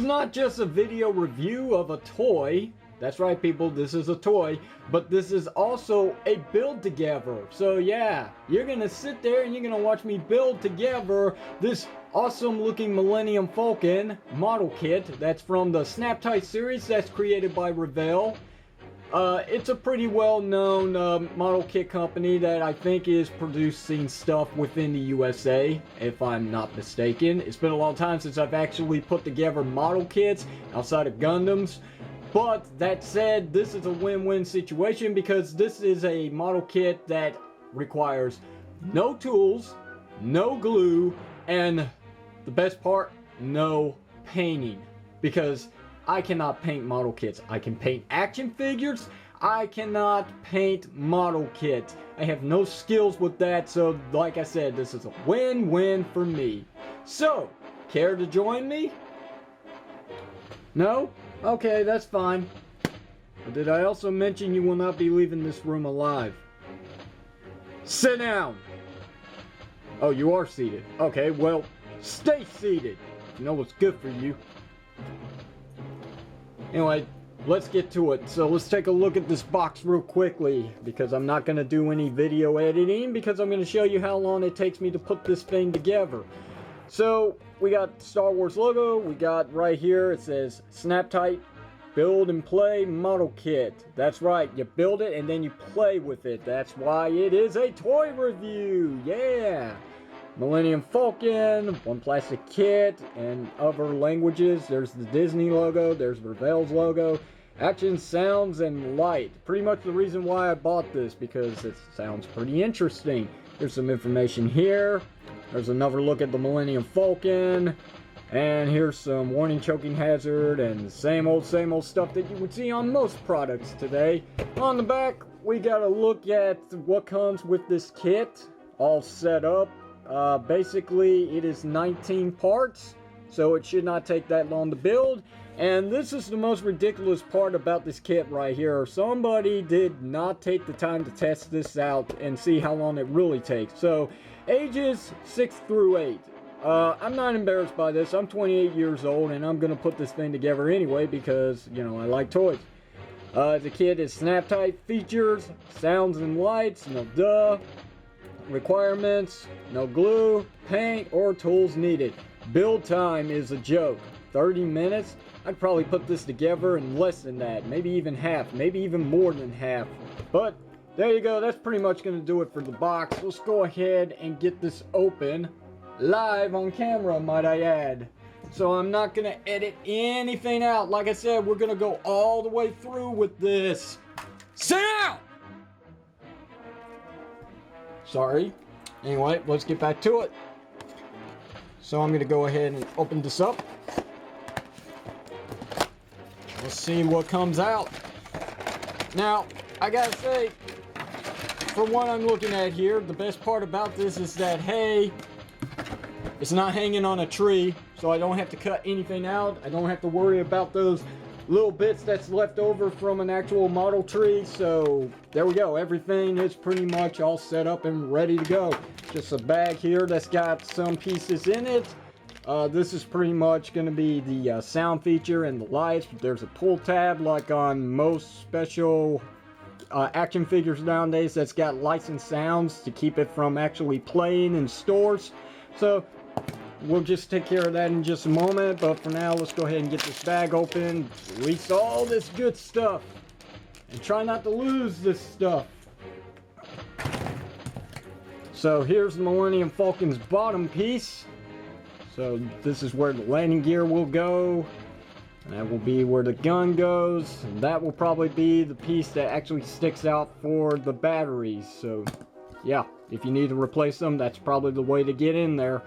not just a video review of a toy. That's right, people, this is a toy, but this is also a build together. So yeah, you're gonna sit there and you're gonna watch me build together this awesome looking Millennium Falcon model kit that's from the SnapTite series that's created by Revell. It's a pretty well-known model kit company that I think is producing stuff within the USA, if I'm not mistaken. It's been a long time since I've actually put together model kits outside of Gundams. But that said, this is a win-win situation because this is a model kit that requires no tools, no glue, and the best part, no painting. Because I cannot paint model kits. I can paint action figures. I cannot paint model kits. I have no skills with that, so like I said, this is a win-win for me. So, care to join me? No? Okay, that's fine. But did I also mention you will not be leaving this room alive? Sit down! Oh, you are seated. Okay, well, stay seated. You know what's good for you. Anyway, let's get to it. So let's take a look at this box real quickly, because I'm not going to do any video editing, because I'm going to show you how long it takes me to put this thing together. So, we got Star Wars logo, we got right here, it says SnapTite Build and Play Model Kit. That's right, you build it and then you play with it. That's why it is a toy review, yeah! Millennium Falcon, one plastic kit, and other languages. There's the Disney logo, there's Revell's logo. Action, sounds, and light. Pretty much the reason why I bought this, because it sounds pretty interesting. There's some information here. There's another look at the Millennium Falcon. And here's some warning choking hazard and the same old stuff that you would see on most products today. On the back, we got a look at what comes with this kit, all set up. Basically, it is 19 parts, so it should not take that long to build. And this is the most ridiculous part about this kit right here. Somebody did not take the time to test this out and see how long it really takes. So, ages 6 through 8. I'm not embarrassed by this. I'm 28 years old and I'm going to put this thing together anyway because, you know, I like toys. The kit is SnapTite features, sounds and lights, no duh. Requirements, no glue, paint, or tools needed. Build time is a joke. 30 minutes? I'd probably put this together in less than that. Maybe even half. Maybe even more than half. But there you go. That's pretty much going to do it for the box. Let's go ahead and get this open. Live on camera, might I add. So I'm not going to edit anything out. Like I said, we're going to go all the way through with this. Sit down! Sorry. Anyway, let's get back to it. So I'm going to go ahead and open this up. Let's see what comes out. Now, I gotta say, from what I'm looking at here, the best part about this is that, hey, it's not hanging on a tree, so I don't have to cut anything out. I don't have to worry about those little bits that's left over from an actual model tree. So there we go, everything is pretty much all set up and ready to go. Just a bag here that's got some pieces in it. This is pretty much going to be the sound feature and the lights. There's a pull tab like on most special action figures nowadays that's got lights and sounds to keep it from actually playing in stores. So we'll just take care of that in just a moment, but for now, let's go ahead and get this bag open, release all this good stuff, and try not to lose this stuff. So here's the Millennium Falcon's bottom piece. So this is where the landing gear will go, and that will be where the gun goes, and that will probably be the piece that actually sticks out for the batteries. So yeah, if you need to replace them, that's probably the way to get in there.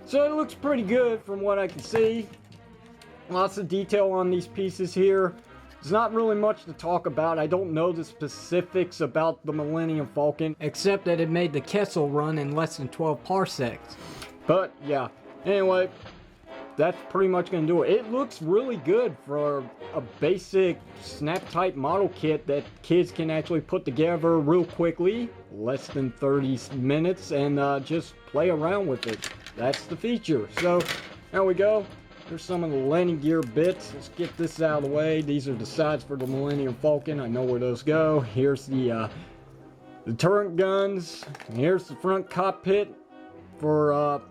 So it looks pretty good from what I can see. Lots of detail on these pieces here. There's not really much to talk about. I don't know the specifics about the Millennium Falcon, except that it made the Kessel run in less than 12 parsecs. But yeah, anyway, that's pretty much going to do it. It looks really good for a basic SnapTite model kit that kids can actually put together real quickly, less than 30 minutes, and just play around with it. That's the feature. So there we go. Here's some of the landing gear bits. Let's get this out of the way. These are the sides for the Millennium Falcon. I know where those go. Here's the turret guns. And here's the front cockpit for,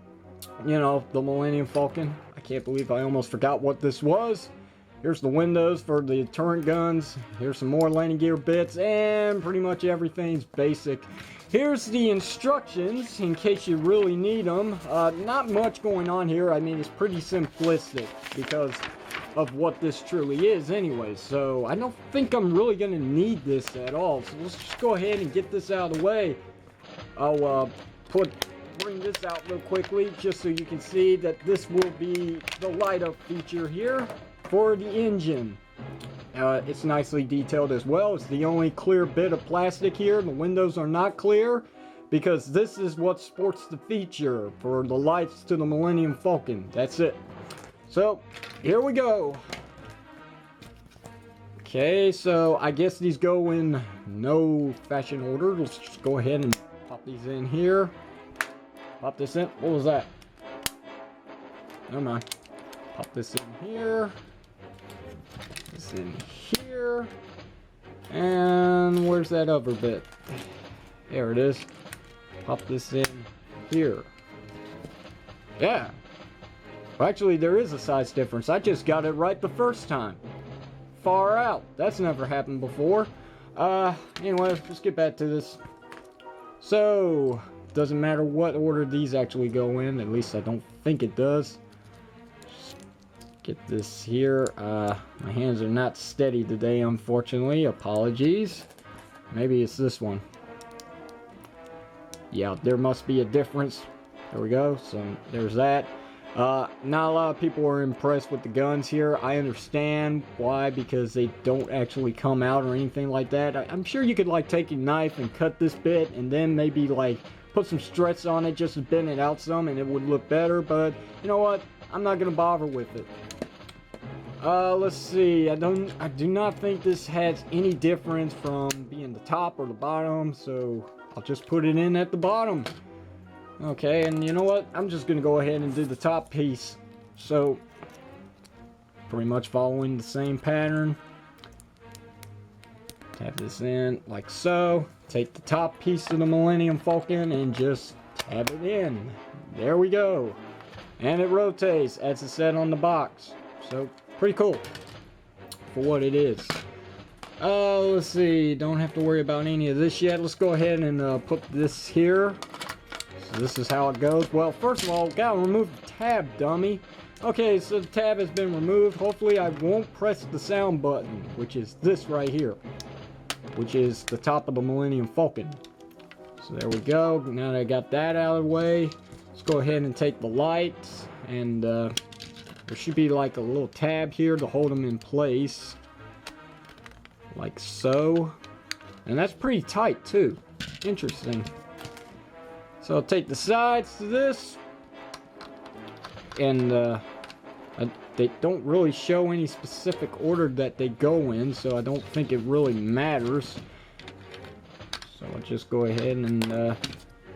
you know, the Millennium Falcon. I can't believe I almost forgot what this was. Here's the windows for the turret guns. Here's some more landing gear bits, and pretty much everything's basic. Here's the instructions in case you really need them. Not much going on here. I mean, it's pretty simplistic because of what this truly is anyway. So I don't think I'm really going to need this at all. So let's just go ahead and get this out of the way. I'll bring this out real quickly just so you can see that this will be the light up feature here for the engine. It's nicely detailed as well. It's the only clear bit of plastic here. The windows are not clear because this is what sports the feature for the lights to the Millennium Falcon. That's it. So here we go. Okay, so I guess these go in no fashion order. Let's just go ahead and pop these in here. Pop this in. What was that? Never mind. Pop this in here. This in here. And where's that other bit? There it is. Pop this in here. Yeah. Well, actually, there is a size difference. I just got it right the first time. Far out. That's never happened before. Anyway, let's get back to this. So, doesn't matter what order these actually go in. At least I don't think it does. Just get this here. My hands are not steady today, unfortunately. Apologies. Maybe it's this one. Yeah, there must be a difference. There we go. So, there's that. Not a lot of people are impressed with the guns here. I understand why, because they don't actually come out or anything like that. I'm sure you could like take a knife and cut this bit and then maybe like put some struts on it just to bend it out some and it would look better, but you know what? I'm not gonna bother with it. Let's see. I do not think this has any difference from being the top or the bottom, so I'll just put it in at the bottom. Okay, and you know what? I'm just gonna go ahead and do the top piece. So, pretty much following the same pattern. Tap this in like so. Take the top piece of the Millennium Falcon and just tab it in. There we go. And it rotates as it said on the box. So, pretty cool for what it is. Let's see. Don't have to worry about any of this yet. Let's go ahead and put this here. This is how it goes. Well, first of all, gotta remove the tab, dummy. Okay, so the tab has been removed. Hopefully I won't press the sound button, which is this right here, which is the top of the Millennium Falcon. So there we go. Now that I got that out of the way, let's go ahead and take the lights, and there should be like a little tab here to hold them in place, like so. And that's pretty tight too. Interesting. So I'll take the sides to this, and they don't really show any specific order that they go in, so I don't think it really matters. So I'll just go ahead and,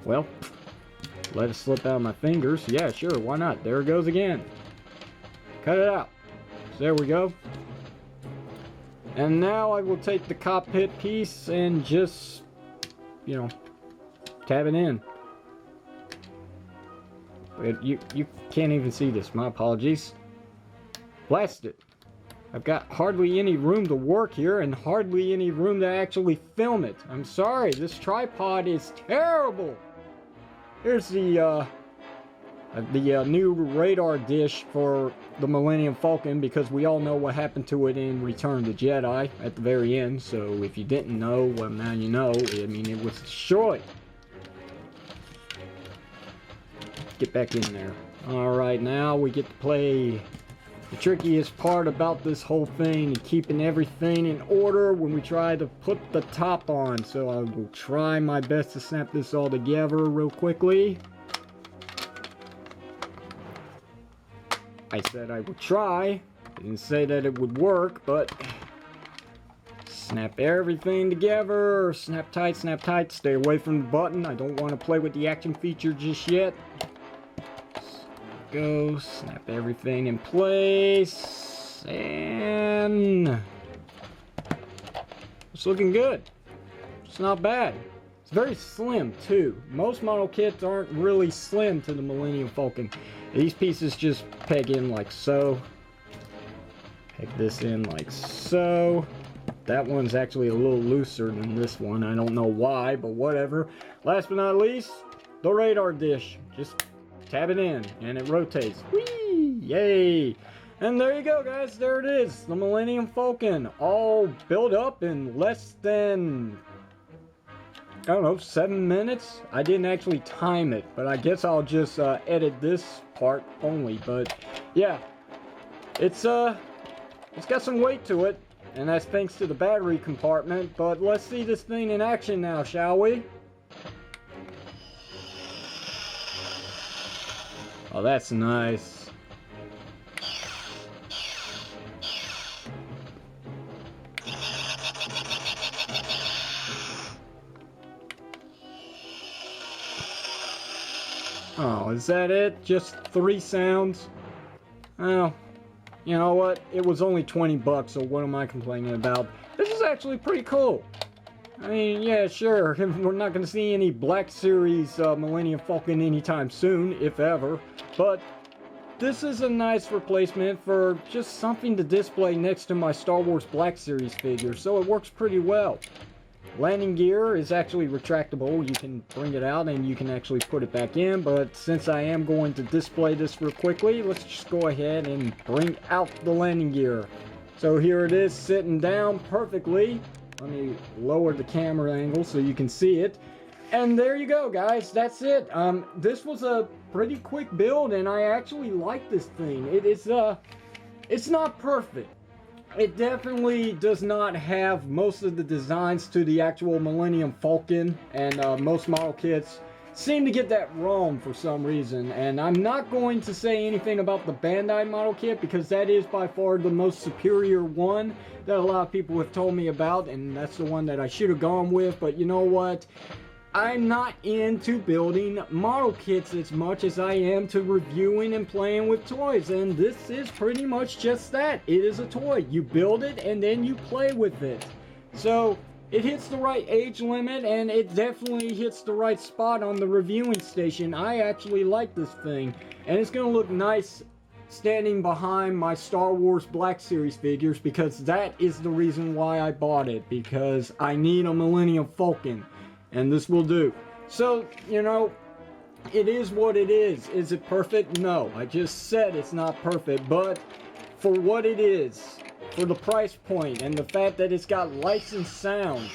well, let it slip out of my fingers. Yeah, sure, why not? There it goes again. Cut it out. So there we go. And now I will take the cockpit piece and just, you know, tab it in. You can't even see this. My apologies. Blast it. I've got hardly any room to work here and hardly any room to actually film it. I'm sorry. This tripod is terrible. Here's the new radar dish for the Millennium Falcon, because we all know what happened to it in Return of the Jedi at the very end. So if you didn't know, well, now you know. I mean, it was destroyed. Get back in there. Alright, now we get to play the trickiest part about this whole thing and keeping everything in order when we try to put the top on. So I will try my best to snap this all together real quickly. I said I would try. I didn't say that it would work, but snap everything together. Snap tight, snap tight. Stay away from the button. I don't want to play with the action feature just yet. go. Snap everything in place. And it's looking good. It's not bad. It's very slim too. Most model kits aren't really slim to the Millennium Falcon. These pieces just peg in like so. Peg this in like so. That one's actually a little looser than this one. I don't know why, but whatever. Last but not least, the radar dish. Just tab it in and it rotates. Whee! Yay! And there you go, guys. There it is. The Millennium Falcon. All built up in less than, I don't know, 7 minutes. I didn't actually time it, but I guess I'll just edit this part only. But yeah, it's got some weight to it, and that's thanks to the battery compartment. But let's see this thing in action now, shall we? Oh, that's nice. Oh, is that it? Just 3 sounds? Oh, you know what? It was only 20 bucks, so what am I complaining about? This is actually pretty cool. I mean, yeah, sure, we're not going to see any Black Series Millennium Falcon anytime soon, if ever. But this is a nice replacement for just something to display next to my Star Wars Black Series figure, so it works pretty well. Landing gear is actually retractable. You can bring it out and you can actually put it back in, but since I am going to display this real quickly, let's just go ahead and bring out the landing gear. So here it is, sitting down perfectly. Let me lower the camera angle so you can see it. And there you go, guys. That's it. This was a pretty quick build, and I actually like this thing. It's not perfect. It definitely does not have most of the designs to the actual Millennium Falcon, and most model kits seem to get that wrong for some reason. And I'm not going to say anything about the Bandai model kit, because that is by far the most superior one that a lot of people have told me about, and that's the one that I should have gone with. But you know what? I'm not into building model kits as much as I am to reviewing and playing with toys, and this is pretty much just that. It is a toy. You build it and then you play with it. So it hits the right age limit, and it definitely hits the right spot on the reviewing station. I actually like this thing, and it's going to look nice standing behind my Star Wars Black Series figures, because that is the reason why I bought it, because I need a Millennium Falcon. And this will do. So, you know, it is what it is. Is it perfect? No. I just said it's not perfect. But for what it is, for the price point, and the fact that it's got licensed sound,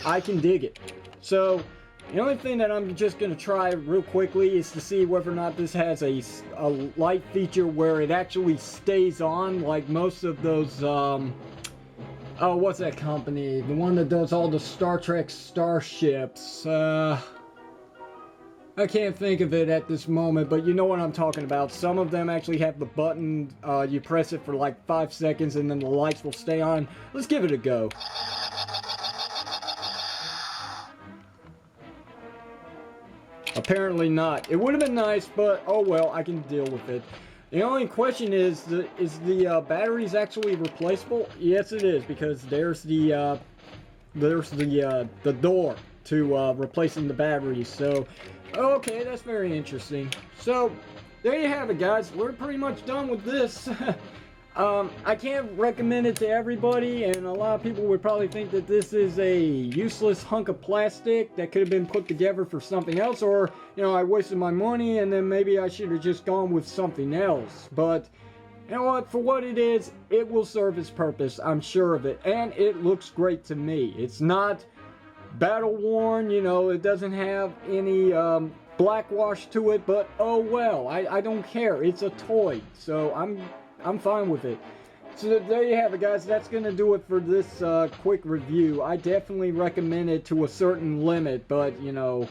I can dig it. So, the only thing that I'm just going to try real quickly is to see whether or not this has a light feature where it actually stays on, like most of those, oh, what's that company? The one that does all the Star Trek starships. I can't think of it at this moment, but you know what I'm talking about. Some of them actually have the button, you press it for like 5 seconds and then the lights will stay on. Let's give it a go. Apparently not. It would have been nice, but oh well, I can deal with it. The only question is the batteries actually replaceable? Yes, it is, because there's the door to replacing the batteries. So, okay, that's very interesting. So, there you have it, guys. We're pretty much done with this. I can't recommend it to everybody, and a lot of people would probably think that this is a useless hunk of plastic that could have been put together for something else, or, you know, I wasted my money and then maybe I should have just gone with something else. But, you know what, for what it is, it will serve its purpose, I'm sure of it, and it looks great to me. It's not battle worn, you know, it doesn't have any black wash to it, but oh well, I don't care. It's a toy, so I'm fine with it. So there you have it, guys. That's going to do it for this quick review. I definitely recommend it to a certain limit, but, you know,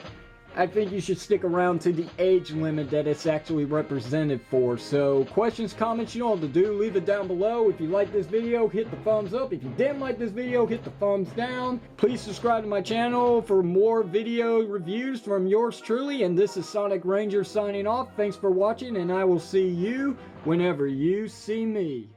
I think you should stick around to the age limit that it's actually represented for. So questions, comments, you know what to do. Leave it down below. If you like this video, hit the thumbs up. If you didn't like this video, hit the thumbs down. Please subscribe to my channel for more video reviews from yours truly. And this is Sonic Ranger signing off. Thanks for watching, and I will see you whenever you see me.